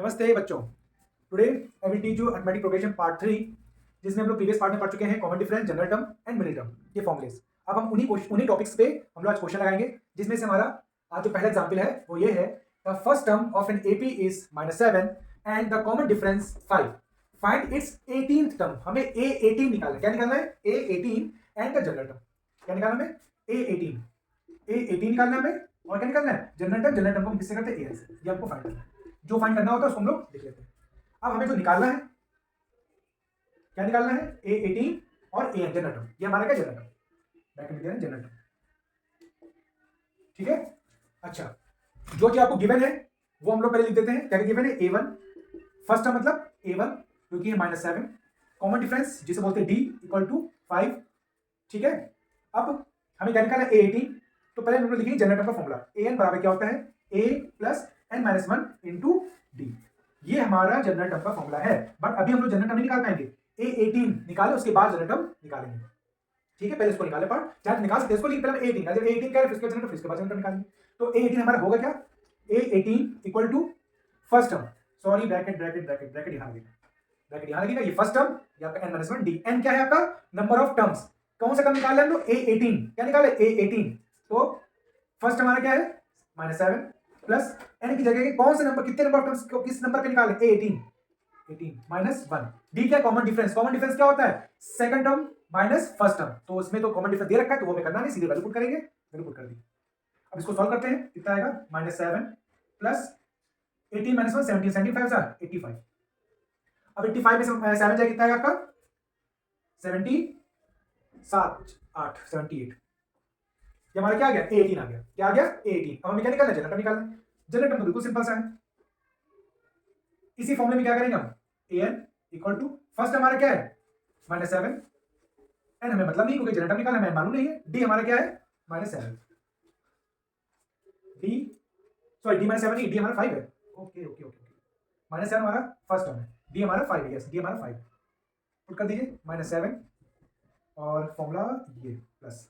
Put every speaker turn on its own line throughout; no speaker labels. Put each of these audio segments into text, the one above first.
नमस्ते बच्चों। Today I will teach you arithmetic progression part 3, जिसमें हम लोग प्रीवियस पार्ट में पढ़ चुके हैं common difference, general term and middle term, ये फॉर्मुलेस। अब हम उन्हीं टॉपिक्स पे हम लोग आज क्वेश्चन लगाएंगे, जिसमें से हमारा आज जो पहला एग्जांपल है वो ये है, the first term of an AP is -7 and the common difference 5। Find its 18th term. हमें A18 निकालना है। क्या निकालना है? A18 and the general term. क्या निकालना है? A18 निकालना है हमें। और क्या निकालना है? General term. जनरल टर्म को हम किससे करते हैं? AN से। ये हमको फाइंड करना है। जो फाइंड करना होता है उसको हम लोग लिख लेते हैं। अब हमें जो निकालना है, क्या निकालना है? A18 और AN, जनरल टर्म। ये हमारा क्या? General term. ब्रैकेट में दे रहे हैं जनरल टर्म। ठीक है। अच्छा, जो चीज आपको गिवन है वो हम लोग पहले लिख देते हैं। क्या गिवन है? A1। फर्स्ट टर्म मतलब A1, क्योंकि है -7। कॉमन डिफरेंस जिसे बोलते हैं D इक्वल टू 5। ठीक है। अब हमें क्या निकालना है? A18। तो पहले हम लोग लिखेंगे जनरल टर्म का फॉर्मूला। AN बराबर क्या होता है? A plus n-1 into D। ये हमारा जनरल टर्म का फॉर्मूला है। बट अभी हम लोग जनरल टर्म नहीं निकाल पाएंगे। A18 निकाले, उसके बाद जनरल टर्म निकालेंगे। ठीक है, पहले इसको निकाले, पर चाहे निकाल सकते हैं इसको, लेकिन पहले A18 जब A18 करें फिर उसके जनरल टर्म, फिर उसके बाद जनरल टर्म निकालेंगे। तो A18 हमारा होगा क्या? A18 equal to first term, sorry bracket bracket bracket bracket यहां लगेगा, ब्रैकेट यहां लगेगा। ये फर्स्ट टर्म, ये आपका n-1 D। n क्या है आपका? Number of terms. कौन सा टर्म निकाल रहे हैं? A18। क्या निकाले? A18। तो फर्स्ट हमारा क्या है? -7 प्लस n की जगह कौन से नंबर, कितने नंबर ऑफ टर्म्स को किस नंबर पे निकाले? A18 -1। D क्या? Common difference. कॉमन डिफरेंस क्या होता है? Second term minus first term. तो उसमें तो कॉमन डिफरेंस दे रखा है, तो वो हमें करना नहीं, सीधे वैल्यू पुट करेंगे। वैल्यू पुट कर दी। अब इसको सॉल्व करते हैं। कितना आएगा? -7 प्लस 18 -1 17, 75 85। अब 85 में 7 जाए कितना आएगा आपका? 77 8 78। ये हमारा क्या आ गया? A18 आ गया। क्या आ गया? A18। अब हमें क्या निकालना है? जनरल टर्म निकालना है। जनरल टर्म तो बिल्कुल सिंपल सा है। इसी फॉर्मूले में क्या करेंगे हम? AN इक्वल टू फर्स्ट हमारा क्या है? -7। एन हमें मतलब नहीं, क्योंकि जनरल टर्म निकालना हमें मालूम नहीं है। D हमारा क्या है? -7। D सॉरी D -7 नहीं, D हमारा 5 है। Okay okay okay. -7 हमारा फर्स्ट टर्म है, D हमारा 5 है। यस, D हमारा 5। पुट कर दीजिए -7 और फॉर्मूला ये प्लस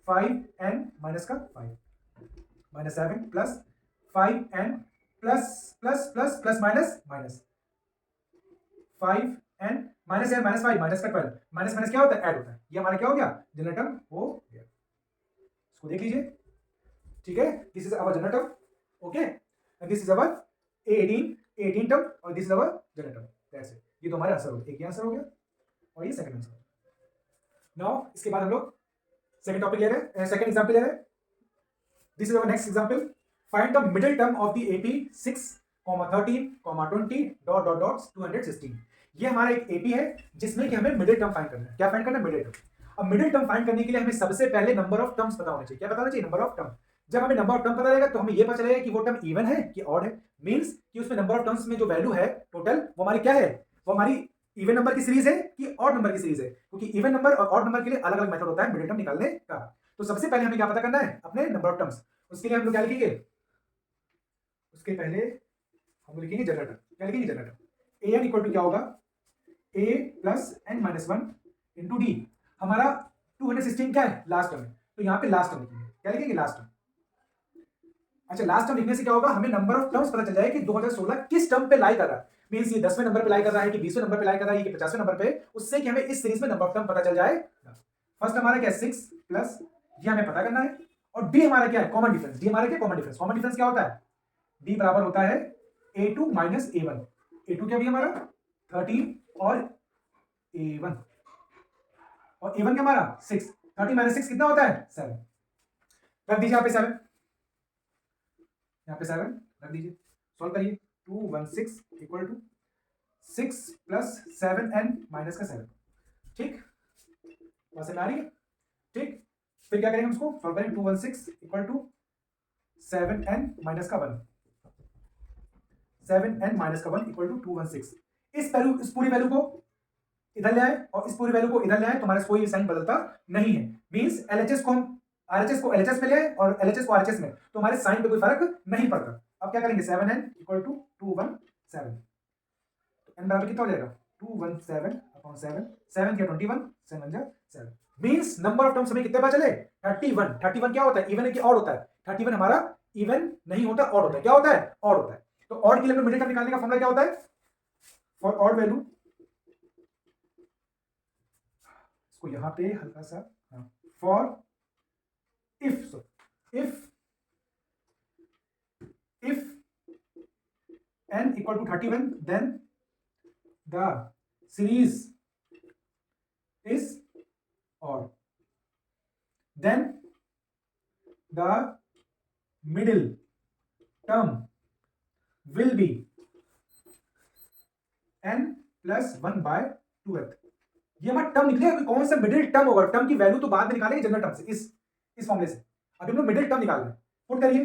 5n माइनस का 5 -7 plus 5n plus plus plus plus minus minus 5n minus n minus 5 minus का 12। माइनस माइनस क्या होता है? ऐड होता है। ये हमारा क्या हो गया? जनरल टर्म हो गया। इसको देख लीजिए। ठीक है, this is our general term. Okay, and this is our A18 term, और this is our general term. That's it. ये तो हमारा आंसर हो गया। एक आंसर हो गया और ये सेकंड आंसर। नाउ इसके बाद हम लोग सेकंड टॉपिक ले रहे हैं, सेकंड एग्जांपल ले रहे हैं। This is our next example. Find the middle term of the AP 6, 13, 20 dot dot dot 216। ये हमारा एक AP है जिसमें कि हमें मिडिल टर्म फाइंड करना है। क्या फाइंड करना है? Middle term. अब मिडिल टर्म फाइंड करने के लिए हमें सबसे पहले नंबर ऑफ टर्म्स पता होना चाहिए। क्या पता होना चाहिए? Number of term. जब हमें नंबर ऑफ टर्म पता रहेगा तो हमें ये पता चलेगा कि वो टर्म इवन है कि ऑड है। मींस कि उसमें नंबर ऑफ टर्म्स में जो वैल्यू है टोटल, वो हमारी क्या है? वो हमारी इवन नंबर की सीरीज है कि ऑड नंबर की सीरीज है, क्योंकि इवन नंबर और ऑड नंबर के लिए अलग अलग मेथड होता है मिडिल टर्म निकालने का। तो सबसे पहले हमें क्या पता करना है? अपने नंबर ऑफ टर्म्स। उसके लिए हम लोग क्या लिखेंगे? उसके पहले हम लिखेंगे जनरल टर्म। क्या लिखेंगे? General term. AN equal to क्या होगा? A plus n-1 into D। हमारा 216 क्या है? लास्ट टर्म है, तो यहाँ पे लास्ट टर्म लिखेंगे। क्या लिखेंगे? Last term. अच्छा, लास्ट टर्म लिखने से क्या होगा? हमें नंबर ऑफ टर्म्स पता चल जाएगा कि 2016 किस टर्म पे लाई कर रहा है। मींस ये 10वें नंबर पे लाई कर रहा है कि 20वें नंबर पे लाई कर रहा है कि 50वें नंबर पे, उससे कि हमें इस सीरीज में नंबर ऑफ टर्म पता चल जाए। फर्स्ट हमारा क्या है? 6 प्लस, ये हमें पता करना है। और D हमारा क्या है? Common difference. D हमारा क्या? Common difference. कॉमन डिफरेंस क्या होता है? D बराबर होता है A2 माइनस A1। A2 क्या भी हमारा? 13 और A1, और A1 क्या हमारा? 6। 30 माइनस 6 कितना होता है? 7। रख दीजिए यहाँ पे 7, यहाँ पे 7 रख दीजिए। सॉल्व करिए। 216 equal to 6 plus 7n minus का 7। ठीक, वहां से में आ रही है। ठीक, फिर क्या करेंगे? उसको सॉल्व करेंगे। 216 इक्वल टू 7n माइनस का 1। 7n माइनस का 1 इक्वल टू 216। इस पूरी वैल्यू को इधर ले आए और इस पूरी वैल्यू को इधर ले आए, तो हमारा कोई साइन बदलता नहीं है। मींस LHS को हम RHS को LHS में ले आए और LHS को RHS में, तो हमारे साइन पे कोई फर्क नहीं पड़ता। अब क्या करेंगे? 7n equal to 217। तो n बराबर कितना हो जाएगा? 217 अपॉन 7। 7 क्या? 21, 7 जा 7। मींस नंबर ऑफ टर्म्स हमें कितने पता चले? 31। 31 क्या होता है? इवन है कि ऑड होता है? 31 हमारा इवन नहीं होता, ऑड होता है। क्या होता है? ऑड होता है। तो ऑड के लिए मिडिल टर्म निकालने का फॉर्मूला क्या होता है? फॉर ऑड वैल्यू, इसको यहां पे हल्का सा, for if n equal to 31, then the series is odd, then the middle term will be n plus 1 by 2th। ये हमारा टर्म निकलेगा, कौन सा मिडिल टर्म होगा? टर्म की वैल्यू तो बाद में निकालेंगे जनरल टर्म से, इस फॉर्मूले से। अभी हम लोग मिडिल टर्म निकाल रहे हैं। पुट करिए,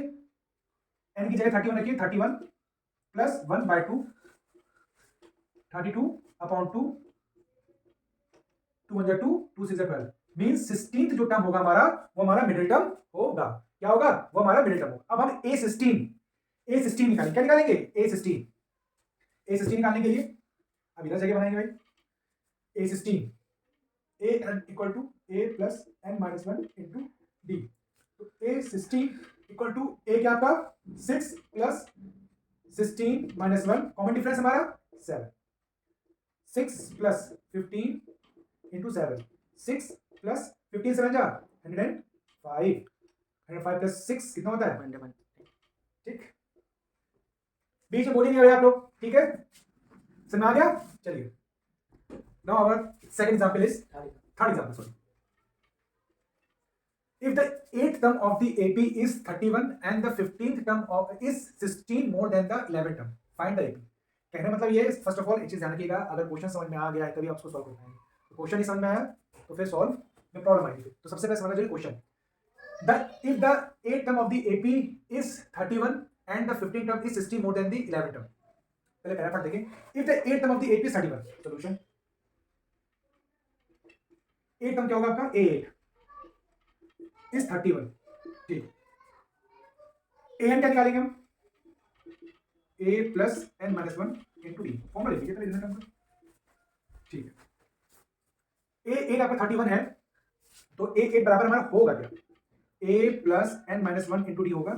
n की जगह 31 रखिए, 31 plus 1 bye 2, 32 upon 2, 2 1 2, 2 6 12, means 16th जो टर्म होगा हमारा, वो हमारा मिडिल टर्म होगा। क्या होगा? वो हमारा मिडिल टर्म होगा। अब हम A16 निकालेंगे। क्या निकालेंगे? A16 निकालने के लिए अब इधर जगह बनाएंगे भाई। A16 an equal to a plus n minus 1 into D. तो A16 इक्वल टू a क्या आपका 6 प्लस 16 माइनस 1, कॉमन डिफरेंस हमारा 7, 6 प्लस 15 इंटू 7, 6 प्लस 15 7 जा 105, 105 प्लस 6 कितना होता है? 101। ठीक, बीच में बोलिए नहीं भाई आप लोग, ठीक है? समझ आ गया? चलिए, now our second example is third example, sorry. If the 8th term of the AP is 31 and the 15th term of is 16 more than the 11th term, find the AP। कहने मतलब ये, फर्स्ट ऑफ ऑल एक चीज ध्यान रखिएगा, अगर question समझ में आ गया है तभी आपको सॉल्व करना है। क्वेश्चन नहीं समझ में आया तो फिर सॉल्व में प्रॉब्लम आएगी। तो सबसे पहले समझना चाहिए question. If the 8th term of the AP is 31 and the 15th term is 16 more than the 11th term, पहले पहला पार्ट देखें। If the 8th term of the AP is 31, solution 8 term क्या होगा आपका? A8 is 31। ठीक, an क्या निकालेंगे हम? a plus n minus 1 into D. Formula लिख लीजिए पहले इधर टर्म का। ठीक है, a8 आपका 31 है, तो a8 बराबर हमारा होगा क्या? a plus n minus 1 into D होगा।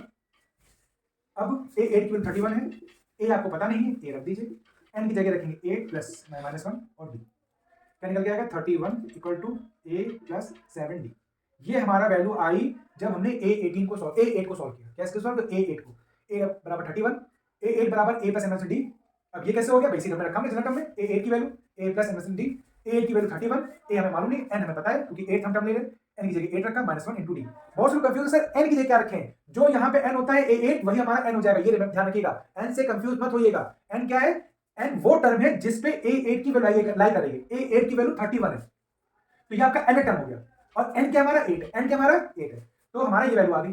अब a8 की वैल्यू 31 है, a आपको पता नहीं है, a रख दीजिए, n की जगह रखेंगे a प्लस माइनस 1 और d। क्या निकल के आएगा? 31 equal to a plus 7d। ये हमारा वैल्यू आई जब हमने A8 को सॉल्व किया। कैसे सॉल्व? A8 को, a बराबर 31, A8 बराबर a प्लस n d। अब ये कैसे हो गया? बेसिक हमने रखा हमने जनरल टर्म में, A8 की value a plus n d, A8 की वैल्यू 31, a हमें मालूम नहीं, n हमें पता है क्योंकि 8 हम टर्म ले रहे हैं, n की जगह 8 रखा माइनस 1 इंटू डी। बहुत लोग कंफ्यूज है, सर n की जगह क्या रखें? जो यहाँ पे n होता है A8 वही हमारा n हो जाएगा। ये ध्यान रखिएगा, n से कंफ्यूज मत होइएगा। n क्या है? n वो टर्म है जिसपे A8 की वैल्यू लाई कर रही है। A8 की वैल्यू 31 है, तो ये आपका n टर्म हो गया, और n क्या हमारा 8 है, n क्या हमारा 8 है, तो हमारा ये वैल्यू आ गई।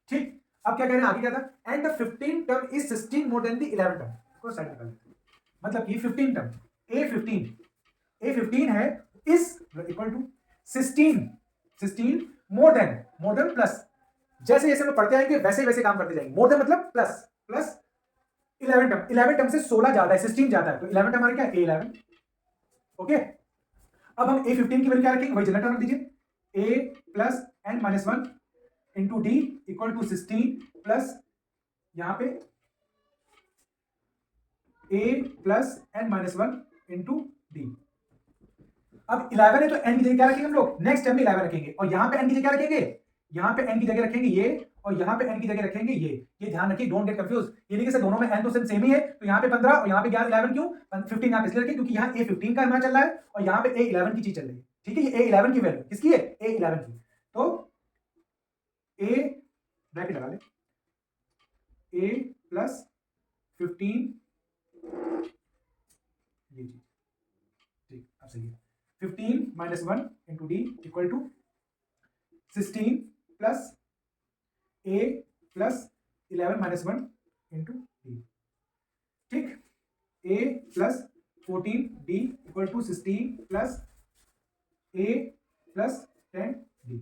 ठीक, अब क्या कह रहे हैं आगे? क्या था? And the 15 term is 16 more than the 11 term. इसको साइड निकाल लेते हैं, मतलब कि 15 टर्म A15 है is equal to 16 more than plus, जैसे जैसे हम पढ़ते आएंगे वैसे वैसे काम करते जाएंगे। मोर देन मतलब प्लस 11 टर्म से 16 ज्यादा है, 16 ज्यादा है, तो 11 टर्म हमारा क्या है? A11। ओके, अब हम A15 की वैल्यू क्या रखेंगे? वही जनरल टर्म रख दीजिए, a plus n minus 1 into D equal to 16 plus यहां पे a plus n minus 1 into D. अब 11 है तो n की जगह क्या रखेंगे हम लोग? नेक्स्ट टाइम में 11 रखेंगे, और यहां पे n की जगह क्या रखेंगे? यहां पे n की जगह रखेंगे ये, और यहां पे n की जगह रखेंगे ये ध्यान रखिए, डोंट गेट कंफ्यूज। ये नहीं कि सर दोनों में n तो सेम ही है, तो यहां पे 15 और यहां पे 11 क्यों? 15 यहां पे इसलिए रखें क्योंकि यहां A15 का हमारा चल रहा है और यहां पे A11 की चीज चल रही है। ठीक है, ये A11 की वैल्यू किसकी है? A11 की। तो a ब्रैकेट लगा ले, a प्लस 15 ये चीज, ठीक, अब सही है। 15 minus 1 into D equal to 16 plus a plus 11 minus 1 into D. ठीक, a plus 14 D equal to 16 plus a plus 10 D.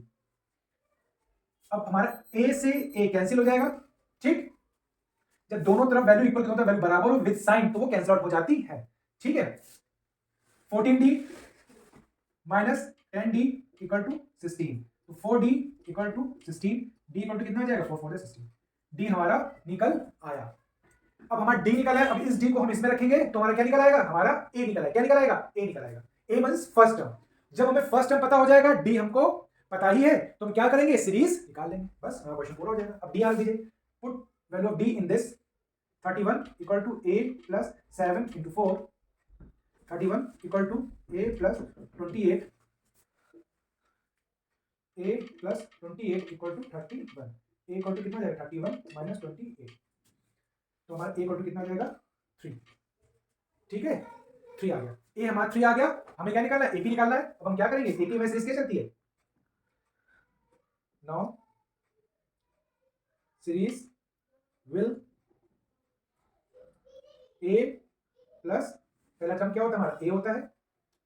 अब हमारा a से a कैंसिल हो जाएगा। ठीक, जब दोनों तरफ वैल्यू इक्वल होता है, वैल्यू बराबर हो विद साइन, तो वो कैंसिल आउट हो जाती है। ठीक है, 14d minus 10d equal to 16, तो 4d equal to 16, d equal to कितना हो जाएगा? 4 4 16, d हमारा निकल आया। अब हमारा डी निकला है, अब इस डी को हम इसमें रखेंगे तो हमारा क्या निकल आएगा, हमारा ए निकल आएगा। क्या निकल आएगा, ए निकल आएगा। ए मींस फर्स्ट टर्म। जब हमें फर्स्ट टर्म पता हो जाएगा, डी हमको पता ही है, तो हम क्या करेंगे, सीरीज निकाल लेंगे, बस हमारा क्वेश्चन पूरा हो जाएगा। अब डी आ दीजिए, put value of D in this 31 equal to A plus 7 into 4, 31 equal to A plus 28, A plus 28 equal to 31। A equal to कितना जाएगा, 31 माइनस 28, तो हमारा ए इक्वल टू कितना जाएगा, 3। ठीक है, 3 आ गया, ए हमारा 3 आ गया। हमें क्या निकालना है, ए पी निकालना है। अब हम क्या करेंगे, ए पी में सीरीज क्या चलती है, now series will A plus, पहला टर्म क्या होता है हमारा, ए होता है,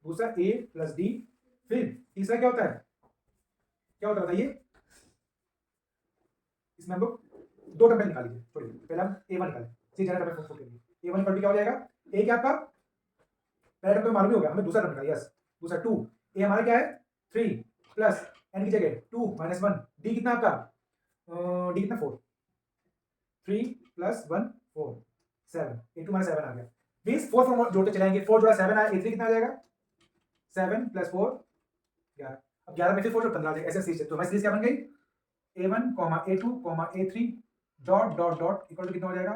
दूसरा ए प्लस डी, फिर तीसरा क्या होता है, क्या होता है बताइए, इसमें हम लोग दो टर्म निकाल लीजिए, छोड़िए, पहला ए वन निकालें, सी जनरल टर्म फुल करिए, ए वन इक्वल टू क्या हो जाएगा, ए क्या आपका पहला टर्म तो मालूम ही हो गया, हमें दूसरा टर्म निकालिए, यस दूसरा 2, ए हमारा क्या है 3 प्लस एन की जगह 2 माइनस 1, डी कितना आपका, डी कितना 4, 3 प्लस 1 4 7, ए 2 माइनस 7 आ गया, मींस 4 4 जोड़ते चलाएंगे, 4 जोड़ा 7 आया, ए 3 कितना आ जाएगा, 7 प्लस 4 11, अब 11 में से 4 जो 15 आ जाएगा, ऐसे सीरीज। तो हमारी सीरीज क्या बन गई, a1 a2 a3 dot dot dot equal to कितना हो जाएगा,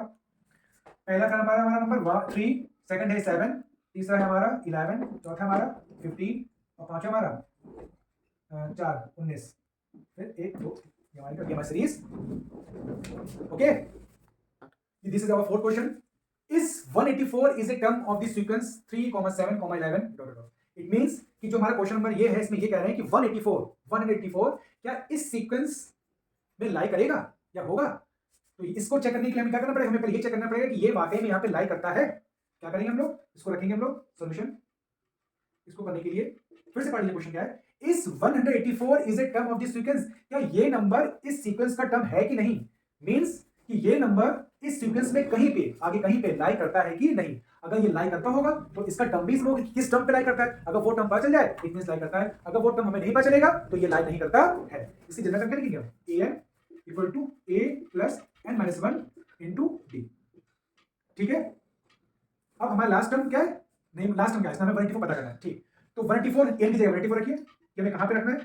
पहला था हमारा नंबर 3, सेकंड है 7, तीसरा है हमारा 11, चौथा हमारा 15 और पांचवा हमारा 4 19, फिर 1 2, ये हमारी series. Okay, this is our fourth question, is 184 is a term of the sequence 3, 7, 11 dot dot. It means कि जो हमारा क्वेश्चन नंबर ये है, इसमें ये कह रहे हैं कि 184 क्या इस सीक्वेंस में लाई करेगा या होगा। तो इसको चेक करने के लिए हमें क्या करना पड़ेगा, हमें पहले ये चेक करना पड़ेगा कि ये वाकई में यहाँ पे लाई करता है। क्या करेंगे हम लोग, इसको रखेंगे हम लोग सॉल्यूशन। इसको करने के लिए फिर से पढ़ लीजिए क्वेश्चन क्या है, इस 184 is a term of this sequence, क्या ये नंबर इस सीक्वेंस का टर्म है कि नहीं, मींस कि ये नंबर इस सीक्वेंस में कहीं पे आगे कहीं पे लाई करता है कि नहीं। अगर ये लाई करता होगा तो इसका टर्म भी इसमें किस टर्म पे लाई करता है, अगर वो टर्म पता चल जाए इट मींस लाई करता है, अगर वो टर्म हमें नहीं पता चलेगा तो ये लाई नहीं करता है। इसकी जनरल टर्म क्या लिखेंगे हम, an equal to a plus n minus 1 into D. ठीक है, अब हमारा लास्ट टर्म क्या है, नहीं लास्ट टर्म क्या है, इसमें हमें 184 पता करना है। ठीक, तो 184 n की जगह 184 रखिए, कि हमें कहां पे रखना है,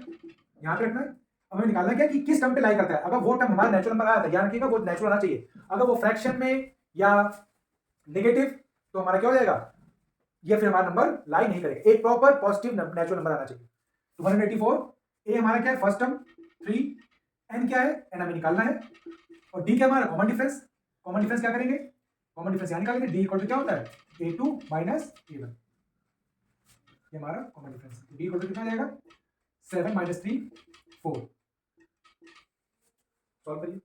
यहां पे रखना है। अब हमें निकालना क्या कि किस टर्म पे लाई करता है। अगर वो टर्म हमारा नेचुरल नंबर आया था, ध्यान रखिएगा वो नेचुरल आना चाहिए। अगर वो फ्रैक्शन में या नेगेटिव तो हमारा क्या हो जाएगा, ये फिर हमारा नंबर लाई नहीं करेगा, एक प्रॉपर पॉजिटिव नेचुरल नंबर आना चाहिए। तो 184 ए हमारा क्या है फर्स्ट टर्म 3, एन क्या है, एन हमें निकालना है, और डी क्या हमारा कॉमन डिफरेंस। कॉमन डिफरेंस क्या करेंगे, कॉमन डिफरेंस यहां निकालेंगे, डी इक्वल टू क्या होता है a2 माइनस a1, ये हमारा common difference. D equal to कितना जाएगा 7 माइनस 3 4। सॉल्व करिए।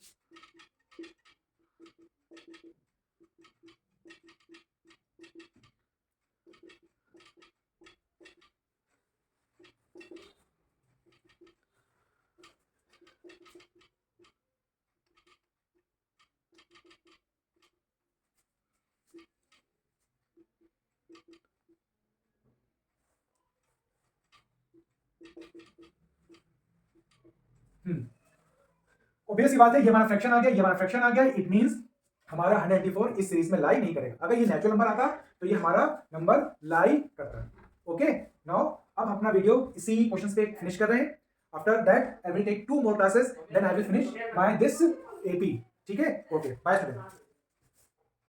ऑब्वियस बात है, ये हमारा फ्रैक्शन आ गया, ये हमारा फ्रैक्शन आ गया, इट मींस हमारा 184 इस सीरीज में लाई नहीं करेगा। अगर ये नेचुरल नंबर आता तो ये हमारा नंबर लाई करता। ओके, नाउ अब अपना वीडियो इसी क्वेश्चंस पे फिनिश कर रहे हैं। After that I will take 2 more classes, then I will finish my this AP. ठीक है, ओके बाय स्टूडेंट।